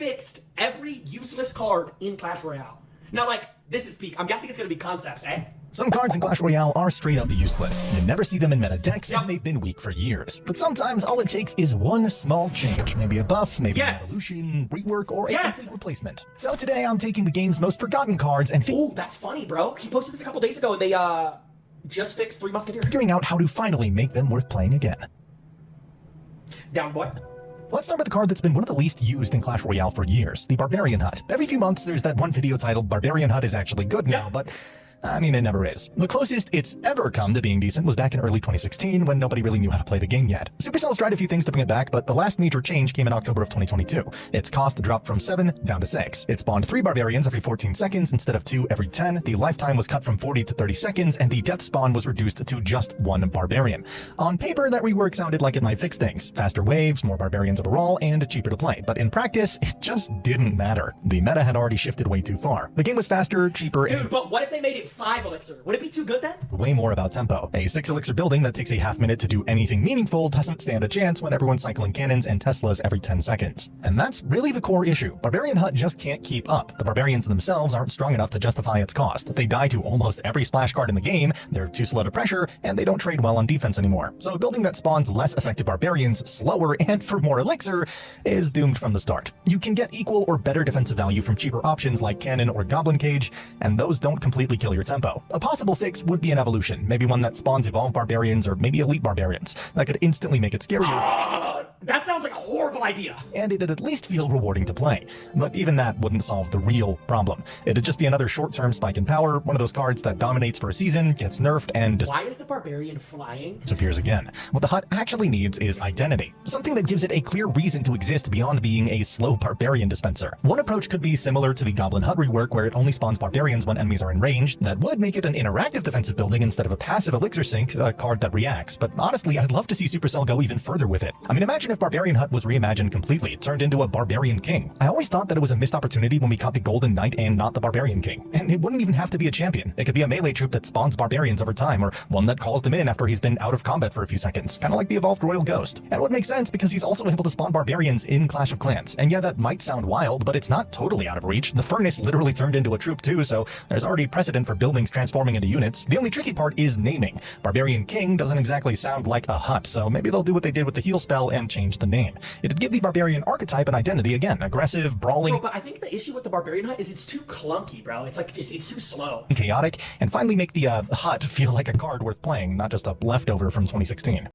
fixed every useless card in Clash Royale. Now, like, this is peak. I'm guessing it's gonna be concepts, eh? Some cards in Clash Royale are straight up useless. You never see them in meta decks, and they've been weak for years. But sometimes all it takes is one small change. Maybe a buff, maybe an evolution, rework, or a complete replacement. So today I'm taking the game's most forgotten cards and ooh, that's funny, bro. He posted this a couple days ago, and they, just fixed Three Musketeers. Figuring out how to finally make them worth playing again. Down, boy. Let's start with a card that's been one of the least used in Clash Royale for years, the Barbarian Hut. Every few months there's that one video titled Barbarian Hut is actually good now, but I mean, it never is. The closest it's ever come to being decent was back in early 2016 when nobody really knew how to play the game yet. Supercell's tried a few things to bring it back, but the last major change came in October of 2022. Its cost dropped from 7 down to 6. It spawned 3 barbarians every 14 seconds instead of 2 every 10. The lifetime was cut from 40 to 30 seconds, and the death spawn was reduced to just 1 barbarian. On paper, that rework sounded like it might fix things. Faster waves, more barbarians overall, and cheaper to play. But in practice, it just didn't matter. The meta had already shifted way too far. The game was faster, cheaper, Dude, but what if they made it 5 elixir? Would it be too good then? Way more about tempo. A 6 elixir building that takes a half minute to do anything meaningful doesn't stand a chance when everyone's cycling cannons and Teslas every 10 seconds. And that's really the core issue. Barbarian Hut just can't keep up. The barbarians themselves aren't strong enough to justify its cost. They die to almost every splash card in the game, they're too slow to pressure, and they don't trade well on defense anymore. So a building that spawns less effective barbarians, slower, and for more elixir is doomed from the start. You can get equal or better defensive value from cheaper options like cannon or goblin cage, and those don't completely kill your tempo. A possible fix would be an evolution, maybe one that spawns evolved barbarians or maybe elite barbarians. That could instantly make it scarier. That sounds like a horrible idea. And it'd at least feel rewarding to play. But even that wouldn't solve the real problem. It'd just be another short-term spike in power, one of those cards that dominates for a season, gets nerfed, and why is the barbarian flying? Disappears again. What the Hut actually needs is identity. Something that gives it a clear reason to exist beyond being a slow barbarian dispenser. One approach could be similar to the Goblin Hut rework, where it only spawns barbarians when enemies are in range. That would make it an interactive defensive building instead of a passive elixir sink, a card that reacts. But honestly, I'd love to see Supercell go even further with it. I mean, imagine if Barbarian Hut was reimagined completely, turned into a Barbarian King. I always thought that it was a missed opportunity when we caught the Golden Knight and not the Barbarian King. And it wouldn't even have to be a champion. It could be a melee troop that spawns barbarians over time, or one that calls them in after he's been out of combat for a few seconds, kind of like the evolved Royal Ghost. And it would make sense because he's also able to spawn barbarians in Clash of Clans. And yeah, that might sound wild, but it's not totally out of reach. The Furnace literally turned into a troop too, so there's already precedent for buildings transforming into units. The only tricky part is naming. Barbarian King doesn't exactly sound like a hut, so maybe they'll do what they did with the heal spell and change the name. It'd give the barbarian archetype an identity again, aggressive, brawling. Bro, but I think the issue with the Barbarian Hut is it's too clunky, bro. It's like, it's too slow. Chaotic, and finally make the hut feel like a card worth playing, not just a leftover from 2016.